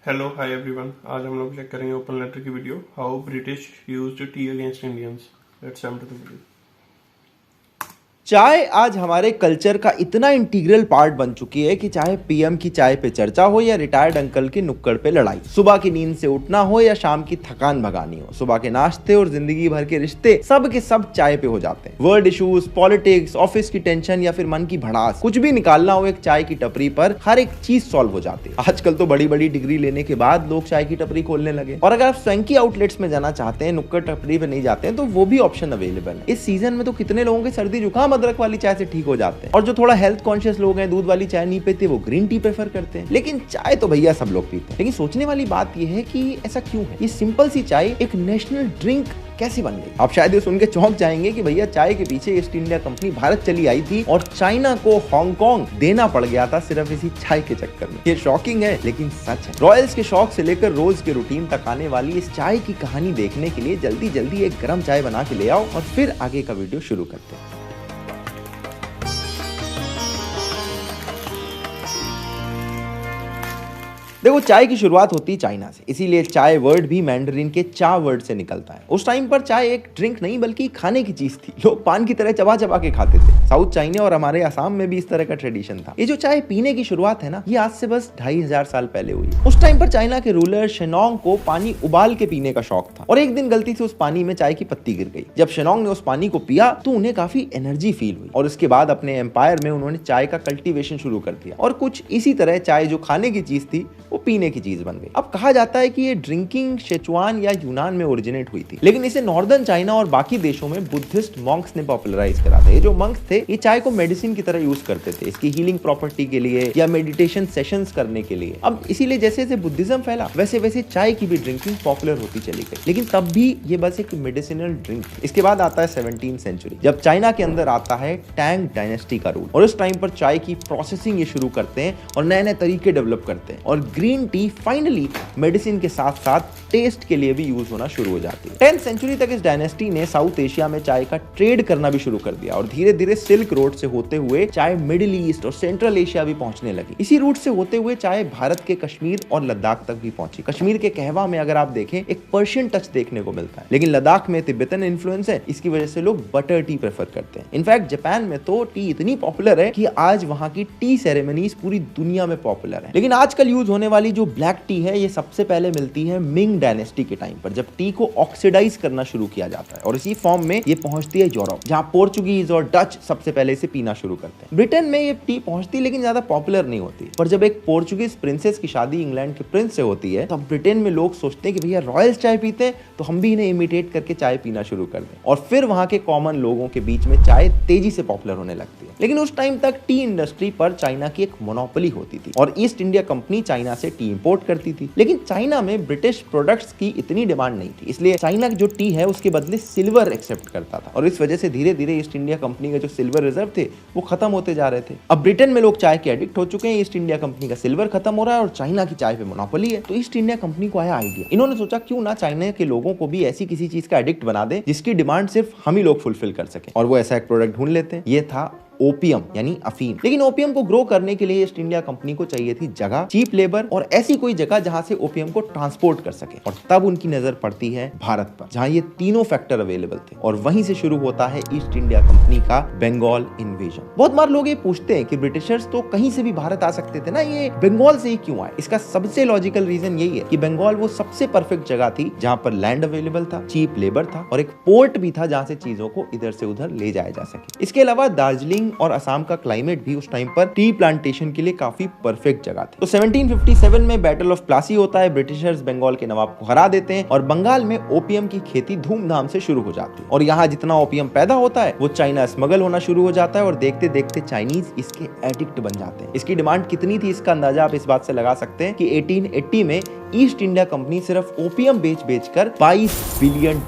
Hello hi everyone. आज हम लोग चेक करेंगे ओपन लेटर की video, how British used tea against Indians. Let's jump to the video. चाय आज हमारे कल्चर का इतना इंटीग्रल पार्ट बन चुकी है कि चाहे पीएम की चाय पे चर्चा हो या रिटायर्ड अंकल की नुक्कड़ पे लड़ाई, सुबह की नींद से उठना हो या शाम की थकान भगानी हो, सुबह के नाश्ते और जिंदगी भर के रिश्ते सब के सब चाय पे हो जाते हैं। वर्ल्ड इश्यूज, पॉलिटिक्स, ऑफिस की टेंशन या फिर मन की भड़ास, कुछ भी निकालना हो एक चाय की टपरी पर हर एक चीज सॉल्व हो जाती है। आजकल तो बड़ी बड़ी डिग्री लेने के बाद लोग चाय की टपरी खोलने लगे, और अगर आप स्वयं की आउटलेट्स में जाना चाहते हैं, नुक्कड़ टपरी पे नहीं जाते हैं, तो वो भी ऑप्शन अवेलेबल है। इस सीजन में तो कितने लोगों के सर्दी जुकाम अदरक वाली चाय से ठीक हो जाते हैं, और जो थोड़ा हेल्थ कॉन्शियस लोग हैं, दूध वाली चाय नहीं पीते, वो ग्रीन टी प्रेफर करते हैं। लेकिन चाय तो भैया सब लोग पीते हैं। लेकिन सोचने वाली बात यह है कि ऐसा क्यों है? ये सिंपल सी चाय एक नेशनल ड्रिंक कैसे बन गई? आप शायद ये सुन के चौंक जाएंगे कि भैया चाय के पीछे ईस्ट इंडिया कंपनी भारत चली आई थी और चाइना को हांगकांग देना पड़ गया था सिर्फ इसी चाय के चक्कर में। ये शॉकिंग है लेकिन सच है। रॉयल्स के शौक से लेकर रोज के रूटीन तक आने वाली इस चाय की कहानी देखने के लिए जल्दी जल्दी एक गर्म चाय बना के ले आओ और फिर आगे का वीडियो शुरू करते हैं। देखो, चाय की शुरुआत होती है चाइना से, इसीलिए चाय वर्ड भी मैंडरिन के चा वर्ड से निकलता है। उस टाइम पर चाय एक ड्रिंक नहीं बल्कि खाने की चीज थी। लोग पान की तरह चबा चबा के खाते थे। साउथ चाइना और हमारे असम में भी इस तरह का ट्रेडिशन था। ये जो चाय पीने की शुरुआत है ना, ये आज से बस 2500 साल पहले हुई। उस टाइम पर चाइना के रूलर शेनोंग को पानी उबाल के पीने का शौक था, और एक दिन गलती से उस पानी में चाय की पत्ती गिर गई। जब शेनोंग ने उस पानी को पिया तो उन्हें काफी एनर्जी फील हुई, और उसके बाद अपने एम्पायर में उन्होंने चाय का कल्टीवेशन शुरू कर दिया, और कुछ इसी तरह चाय जो खाने की चीज थी वो पीने की चीज बन गई। अब कहा जाता है कि ये ड्रिंकिंग सिचुआन या यूनान में ओरिजिनेट हुई थी, लेकिन इसे नॉर्दर्न चाइना और बाकी देशों में बुद्धिस्ट मॉन्क्स ने पॉपुलराइज करा था। ये जो मॉन्क्स थे, ये चाय को मेडिसिन की तरह यूज करते थे, इसकी हीलिंग प्रॉपर्टी के लिए या मेडिटेशन सेशंस करने के लिए। अब इसीलिए जैसे जैसे बुद्धिज्म फैला, वैसे वैसे चाय की भी ड्रिंकिंग पॉपुलर होती चली गई। लेकिन तब भी ये बस एक मेडिसिनल ड्रिंक। इसके बाद आता है 17वीं सेंचुरी, जब चाइना के अंदर आता है टैंग डायनेस्टी का रूल, और इस टाइम पर चाय की प्रोसेसिंग ये शुरू करते हैं और नए नए तरीके डेवलप करते हैं, और ग्रीन टी फाइनली मेडिसिन के साथ साथ टेस्ट के लिए भी यूज होना शुरू हो जाती है। 10th सेंचुरी तक इस डायनेस्टी ने साउथ एशिया में चाय का ट्रेड करना भी शुरू कर दिया, और धीरे धीरे सिल्क रोड से होते हुए चाय मिडिल ईस्ट और सेंट्रल एशिया भी पहुंचने लगी। इसी रूट से होते हुए चाय भारत के कश्मीर और लद्दाख तक भी पहुंची। कश्मीर के कहवा में अगर आप देखें, एक पर्शियन टच देखने को मिलता है, लेकिन लद्दाख में तिब्बतन इन्फ्लुएंस है, इसकी वजह से लोग बटर टी प्रेफर करते हैं। इनफैक्ट जापान में तो टी इतनी पॉपुलर है कि आज वहां की टी सेरेमनीज पूरी दुनिया में पॉपुलर है। लेकिन आजकल यूज होने वाली जो ब्लैक टी है, ये सबसे पहले मिलती है मिंग डायनेस्टी के टाइम पर, जब टी को ऑक्सीडाइज करना शुरू किया जाता है, और इसी फॉर्म में ये पहुंचती है यूरोप, जहां पोर्चुगीज और डच सबसे पहले इसे पीना शुरू करते हैं। ब्रिटेन में ये टी पहुंचती लेकिन ज्यादा पॉपुलर नहीं होती, पर जब एक पोर्चुगीज प्रिंसेस की शादी इंग्लैंड के प्रिंस से होती है, तब ब्रिटेन में लोग सोचते हैं कि भैया रॉयल्स चाय पीते हैं, तो हम भी इन्हें इमिटेट करके चाय पीना शुरू कर दें, और फिर वहां के कॉमन लोगों के बीच में चाय तेजी से पॉपुलर होने लगती है। लेकिन उस टाइम तक टी इंडस्ट्री पर चाइना की एक मोनोपोली होती थी, और ईस्ट इंडिया कंपनी चाइना से टी इंपोर्ट करती थी। लेकिन चाइना में ब्रिटिश प्रोडक्ट्स की इतनी डिमांड नहीं थी, इसलिए चाइना जो टी है उसके बदले सिल्वर एक्सेप्ट करता था, और इस वजह से धीरे धीरे ईस्ट इंडिया कंपनी के जो सिल्वर रिजर्व थे वो खत्म होते जा रहे थे। अब ब्रिटेन में लोग चाय के एडिक्ट हो चुके हैं, ईस्ट इंडिया कंपनी का सिल्वर खत्म हो रहा है और चाइना की चाय पे मोनोपोली है। तो ईस्ट इंडिया कंपनी को आया आइडिया, इन्होंने सोचा क्यों ना चाइना के लोगों को भी ऐसी किसी चीज का एडिक्ट बना दे जिसकी डिमांड सिर्फ हम ही लोग फुलफिल कर सके, और वो ऐसा एक प्रोडक्ट ढूंढ लेते हैं। ये था ओपियम यानी अफीम। लेकिन ओपियम को ग्रो करने के लिए ईस्ट इंडिया कंपनी को चाहिए थी जगह, चीप लेबर, और ऐसी कोई जगह जहां से ओपियम को ट्रांसपोर्ट कर सके। और तब उनकी नजर पड़ती है भारत पर, जहां ये तीनों फैक्टर अवेलेबल थे, और वहीं से शुरू होता है ईस्ट इंडिया कंपनी का बंगाल इन्वेजन। बहुत बार लोग ये पूछते हैं कि ब्रिटिशर्स तो कहीं से भी भारत आ सकते थे ना, ये बंगाल से ही क्यों आए? इसका सबसे लॉजिकल रीजन यही है कि बंगाल वो सबसे परफेक्ट जगह थी जहां पर लैंड अवेलेबल था, चीप लेबर था, और एक पोर्ट भी था जहां से चीजों को इधर से उधर ले जाया जा सके। इसके अलावा दार्जिलिंग और असम का क्लाइमेट भी उस टाइम पर टी प्लांटेशन के लिए काफी परफेक्ट जगह थी। तो 1757 में बैटल ऑफ प्लासी होता है, ब्रिटिशर्स बंगाल के नवाब को हरा देते हैं, और बंगाल में ओपियम की खेती धूमधाम से शुरू हो जाती है। और यहाँ जितना ओपियम पैदा होता है वो चाइना स्मगल होना शुरू हो जाता है, और देखते देखते चाइनीज इसके एडिक्ट बन जाते हैं। इसकी डिमांड कितनी थी इसका अंदाजा आप इस बात से लगा सकते हैं कि 1880 में ईस्ट इंडिया कंपनी सिर्फ ओपियम बेचकर $22 बिलियन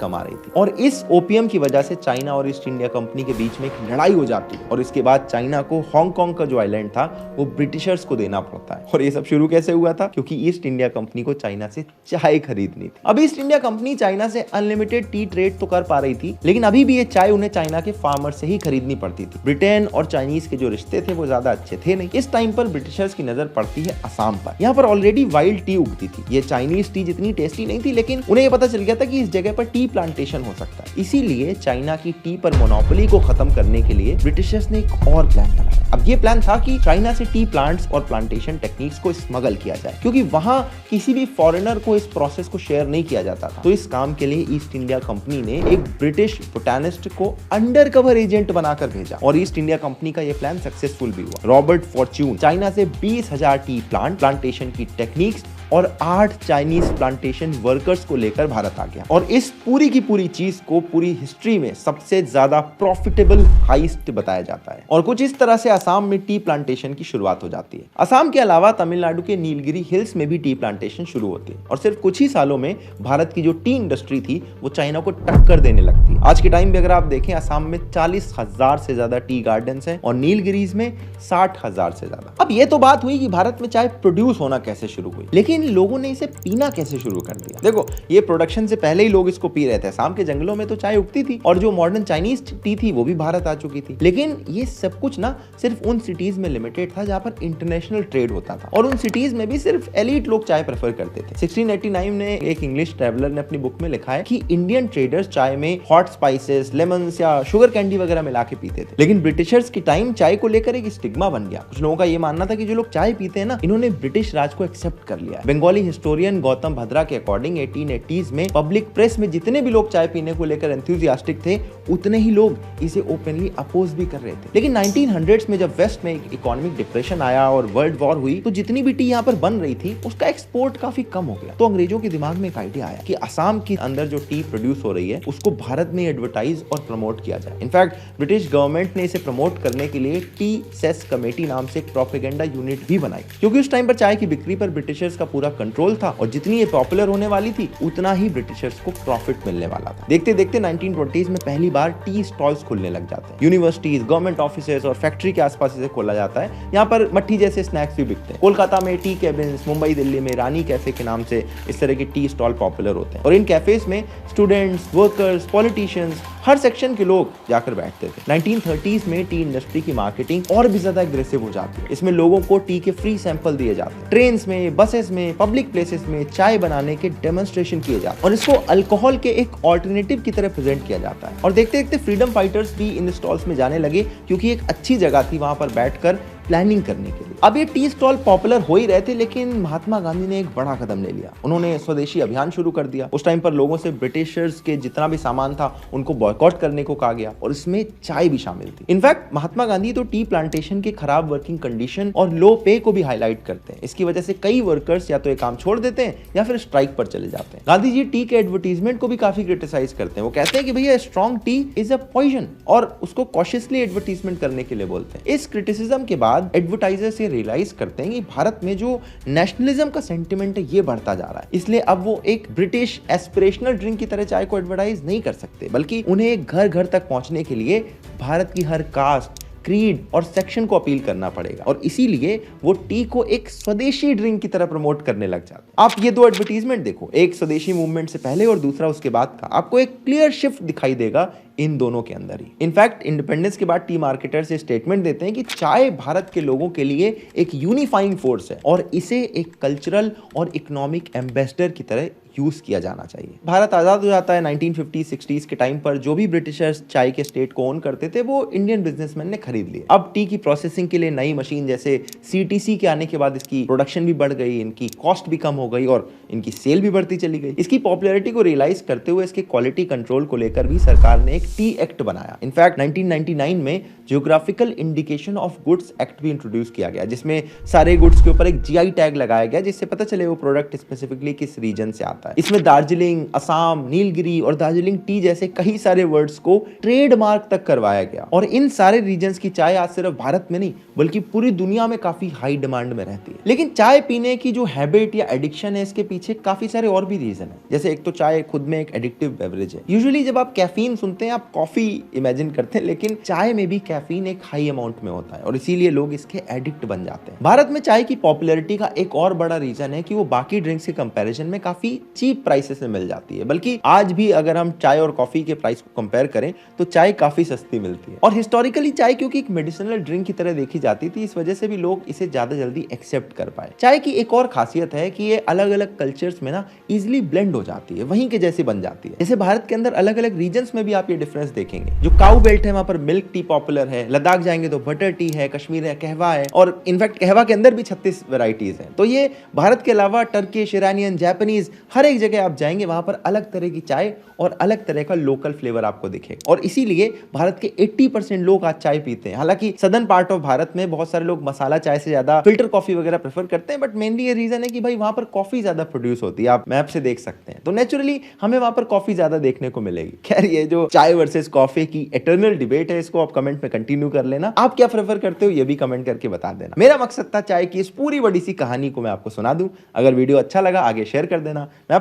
कमा रही थी। और इस ओपियम की वजह से चाइना और ईस्ट इंडिया कंपनी के बीच में एक लड़ाई हो जाती है और इसके बाद चाइना को हांगकांग का जो आइलैंड था वो ब्रिटिशर्स को देना पड़ता है। और ये सब शुरू कैसे हुआ था? क्योंकि ईस्ट इंडिया कंपनी को चाइना से चाय खरीदनी थी। अब ईस्ट इंडिया कंपनी चाइना से अनलिमिटेड टी ट्रेड तो कर पा रही थी, लेकिन अभी भी ये चाय उन्हें चाइना के फार्मर से ही खरीदनी पड़ती थी। ब्रिटेन और चाइनीज के जो रिश्ते थे वो ज्यादा अच्छे थे नहीं। इस टाइम पर ब्रिटिशर्स की नजर पड़ती है असम पर। यहाँ पर ऑलरेडी वाइल्ड टी उगती थी। ये चाइनीज टी जितनी टेस्टी नहीं थी, लेकिन उन्हें ये पता चल गया था कि इस जगह पर टी प्लांटेशन हो सकता है। इसीलिए चाइना की टी पर मोनोपोली को खत्म करने के लिए ब्रिटिशर्स ने एक और प्लान बनाया। अब ये प्लान था कि चाइना से टी प्लांट्स और प्लांटेशन टेक्निक्स को स्मगल किया जाए, क्योंकि वहां किसी भी फॉरेनर को इस प्रोसेस को शेयर नहीं किया जाता था। तो इस काम के लिए ईस्ट इंडिया कंपनी ने एक ब्रिटिश बोटानिस्ट को अंडर कवर एजेंट बनाकर भेजा और ईस्ट इंडिया कंपनी का यह प्लान सक्सेसफुल भी हुआ। रॉबर्ट फॉर्च्यून चाइना से 20,000 टी प्लांटेशन की टेक्निक्स और 8 चाइनीज प्लांटेशन वर्कर्स को लेकर भारत आ गया और इस पूरी की पूरी चीज को पूरी हिस्ट्री में सबसे ज्यादा प्रॉफिटेबल हाइस्ट बताया जाता है। और कुछ इस तरह से असम में टी प्लांटेशन की शुरुआत हो जाती है। असम के अलावा तमिलनाडु के नीलगिरी हिल्स में भी टी प्लांटेशन शुरू होती है और सिर्फ कुछ ही सालों में भारत की जो टी इंडस्ट्री थी वो चाइना को टक्कर देने लगती है। आज के टाइम में अगर आप देखें, असम में 40,000 से ज्यादा टी गार्डन्स हैं और नीलगिरीज में 60,000 से ज्यादा। अब ये तो बात हुई कि भारत में चाय प्रोड्यूस होना कैसे शुरू हुई, लेकिन लोगों ने इसे पीना कैसे शुरू कर दिया। देखो, ये प्रोडक्शन से पहले ही लोग इसको पी रहे थे। असम के जंगलों में तो चाय उगती थी और जो मॉडर्न चाइनीज टी थी वो भी भारत आ चुकी थी। लेकिन ये सब कुछ ना सिर्फ उन सिटीज में लिमिटेड था जहां पर इंटरनेशनल ट्रेड होता था और उन सिटीज में भी सिर्फ एलीट लोग चाय प्रेफर करते थे। 1689 में एक इंग्लिश ट्रैवलर ने अपनी बुक में लिखा है कि इंडियन ट्रेडर्स चाय में हॉट स्पाइसेस, लेमन्स या शुगर कैंडी वगैरह मिला के पीते थे। लेकिन ब्रिटिशर्स की टाइम चाय को लेकर एक स्टिग्मा बन गया। कुछ लोगों का ये मानना था कि जो लोग चाय पीते हैं ना, इन्होंने ब्रिटिश राज को एक्सेप्ट कर लिया है। बंगाली हिस्टोरियन गौतम भद्रा के अकॉर्डिंग 1880s में पब्लिक प्रेस में जितने भी लोग चाय पीने को लेकर एंथुसियास्टिक थे, उतने ही लोग इसे ओपनली अपोज भी कर रहे थे। लेकिन 1900s में जब वेस्ट में एक इकोनॉमिक डिप्रेशन आया और वर्ल्ड वॉर हुई, तो जितनी भी टी यहाँ पर बन रही थी उसका एक्सपोर्ट काफी कम हो गया। तो अंग्रेजों के दिमाग में एक आइडिया आया कि असम के अंदर जो टी प्रोड्यूस हो रही है उसको भारत में एडवर्टाइज और प्रमोट किया जाए। इनफैक्ट ब्रिटिश गवर्नमेंट ने इसे प्रमोट करने के लिए टी सेस कमेटी नाम से एक प्रोपेगेंडा यूनिट भी बनाई, क्योंकि उस टाइम पर चाय की बिक्री पर ब्रिटिशर्स का पूरा कंट्रोल था और जितनी ये पॉपुलर होने वाली थी उतना ही ब्रिटिशर्स को प्रॉफिट मिलने वाला था। देखते देखते 1920s में पहली बार टी स्टॉल्स खुलने लग जाते हैं। यूनिवर्सिटीज, गवर्नमेंट ऑफिसेज और फैक्ट्री के आसपास इसे खोला जाता है। यहाँ पर मट्ठी जैसे स्नैक्स भी बिकते हैं। कोलकाता में टी कैबिन्स, मुंबई दिल्ली में रानी कैफे के नाम से इस तरह के टी स्टॉल पॉपुलर होते हैं और इन कैफेज में स्टूडेंट्स, वर्कर्स, पॉलिटिशियंस, हर सेक्शन के लोग जाकर बैठते थे। 1930s में टी इंडस्ट्री की मार्केटिंग और भी ज्यादा एग्रेसिव हो जाती है। इसमें लोगों को टी के फ्री सैंपल दिए जाते हैं। ट्रेन में, बसेस में, पब्लिक प्लेसेस में चाय बनाने के डेमोन्स्ट्रेशन किए जाते हैं और इसको अल्कोहल के एक ऑल्टरनेटिव की तरह प्रेजेंट किया जाता है। और देखते देखते फ्रीडम फाइटर्स भी इन स्टॉल्स में जाने लगे, क्योंकि एक अच्छी जगह थी वहां पर बैठकर प्लानिंग करने के लिए। अब ये टी स्टॉल पॉपुलर हो ही रहे थे, लेकिन महात्मा गांधी ने एक बड़ा कदम ले लिया। उन्होंने स्वदेशी अभियान शुरू कर दिया। उस टाइम पर लोगों से ब्रिटिशर्स के जितना भी सामान था उनको बॉयकॉट करने को कहा गया और इसमें चाय भी शामिल थी। इनफैक्ट महात्मा गांधी तो टी प्लांटेशन के खराब वर्किंग कंडीशन और लो पे को भी हाईलाइट करते हैं। इसकी वजह से कई वर्कर्स या तो ये काम छोड़ देते हैं या फिर स्ट्राइक पर चले जाते हैं। गांधी जी टी के एडवर्टीजमेंट को भी काफी क्रिटिसाइज करते हैं। वो कहते हैं कि भैया strong tea is a poison और उसको कॉशियसली एडवर्टीजमेंट करने के लिए बोलते हैं। इस क्रिटिसिज्म के बाद एडवर्टाइजर्स ये रियलाइज करते हैं कि भारत में जो नेशनलिज्म का सेंटिमेंट है ये बढ़ता जा रहा है, इसलिए अब वो एक ब्रिटिश एस्पिरेशनल ड्रिंक की तरह चाय को एडवर्टाइज नहीं कर सकते, बल्कि उन्हें घर घर तक पहुंचने के लिए भारत की हर कास्ट, क्रीड और सेक्शन को अपील करना पड़ेगा और इसीलिए वो टी को एक स्वदेशी ड्रिंक की तरह प्रमोट करने लग जाते हैं। आप ये दो एडवर्टीजमेंट देखो, एक स्वदेशी मूवमेंट से पहले और दूसरा उसके बाद का, आपको एक क्लियर शिफ्ट दिखाई देगा इन दोनों के अंदर ही। इनफैक्ट इंडिपेंडेंस के बाद टी मार्केटर्स ये स्टेटमेंट देते हैं कि चाय भारत के लोगों के लिए एक यूनिफाइंग फोर्स है और इसे एक कल्चरल और इकोनॉमिक एम्बेसडर की तरह यूज किया जाना चाहिए। भारत आजाद हो जाता है 1950-60s के टाइम पर। जो भी ब्रिटिशर्स चाय के स्टेट को ओन करते थे वो इंडियन बिजनेसमैन ने खरीद लिए। अब टी की प्रोसेसिंग के लिए नई मशीन जैसे CTC के आने के बाद इसकी प्रोडक्शन भी बढ़ गई, इनकी कॉस्ट भी कम हो गई और इनकी सेल भी बढ़ती चली गई। इसकी पॉपुलैरिटी को रियलाइज करते हुए इसके क्वालिटी कंट्रोल को लेकर भी सरकार ने एक टी एक्ट बनाया। इनफैक्ट 1999 में geographical indication of goods act भी इंट्रोड्यूस किया गया, जिसमें सारे गुड्स के ऊपर एक GI टैग लगाया गया जिससे पता चले वो प्रोडक्ट स्पेसिफिकली किस रीजन से आता है। आता है। इसमें दार्जिलिंग, असम, नीलगिरी और दार्जिलिंग टी जैसे कई सारे वर्ड्स को ट्रेडमार्क तक करवाया गया। और इन सारे रीजन्स की चाय आज सिर्फ भारत में नहीं बल्कि पूरी दुनिया में काफी हाई डिमांड में रहती है। लेकिन चाय पीने की जो हैबिट या एडिक्शन है, इसके पीछे काफी सारे और भी रीजन है। जैसे एक तो चाय खुद में एक एडिक्टिव बेवरेज है। यूजुअली जब आप कैफीन सुनते हैं आप कॉफी इमेजिन करते हैं, लेकिन चाय में भी कैफीन एक हाई अमाउंट में होता है और इसीलिए लोग इसके एडिक्ट बन जाते हैं। भारत में चाय की पॉपुलैरिटी का एक और बड़ा रीजन है कि वो बाकी ड्रिंक्स के कंपैरिजन में काफी चीप प्राइसेस में मिल जाती है। बल्कि आज भी अगर हम चाय और कॉफी के प्राइस को कंपेयर करें तो चाय काफी सस्ती मिलती है। और हिस्टोरिकली चाय क्योंकि एक मेडिसिनल ड्रिंक की तरह देखी जाती थी, इस वजह से भी लोग इसे ज्यादा जल्दी एक्सेप्ट कर पाए। चाय की एक और खासियत है कि ये अलग अलग कल्चर्स में ना इजिली ब्लेंड हो जाती है, वहीं के जैसी बन जाती है। जैसे भारत के अंदर अलग अलग रीजन्स में भी आप ये डिफरेंस देखेंगे। जो काऊ बेल्ट है वहां पर मिल्क टी पॉपुलर है, लद्दाख जाएंगे तो बटर टी है, कश्मीर है कहवा है, और इनफैक्ट कहवा के अंदर भी 36 वेराइटीज हैं। तो ये भारत के अलावा टर्किश, ईरानियन, जापानीज हर एक जगह आप जाएंगे वहां पर अलग तरह की चाय और अलग तरह का लोकल फ्लेवर आपको दिखेगा। और इसीलिए भारत के 80% लोग आज चाय पीते हैं। हालांकि सदर्न पार्ट ऑफ भारत में बहुत सारे लोग मसाला चाय से ज्यादा फिल्टर कॉफी वगैरह प्रेफर करते हैं, बट मेनली ये रीजन है कि भाई वहां पर कॉफी ज्यादा प्रोड्यूस होती है, आप मैप से देख सकते हैं। तो नेचुरली हमें वहां पर कॉफी ज्यादा देखने को मिलेगी। खैर, ये जो चाय वर्सेस कॉफी की एटर्नल डिबेट है, इसको आप कमेंट में कंटिन्यू कर लेना। आप क्या प्रेफर करते हो ये भी कमेंट करके बता देना। मेरा मकसद था चाय की इस पूरी बड़ी सी कहानी को मैं आपको सुना दूं। अगर वीडियो अच्छा लगा आगे शेयर कर देना। मैं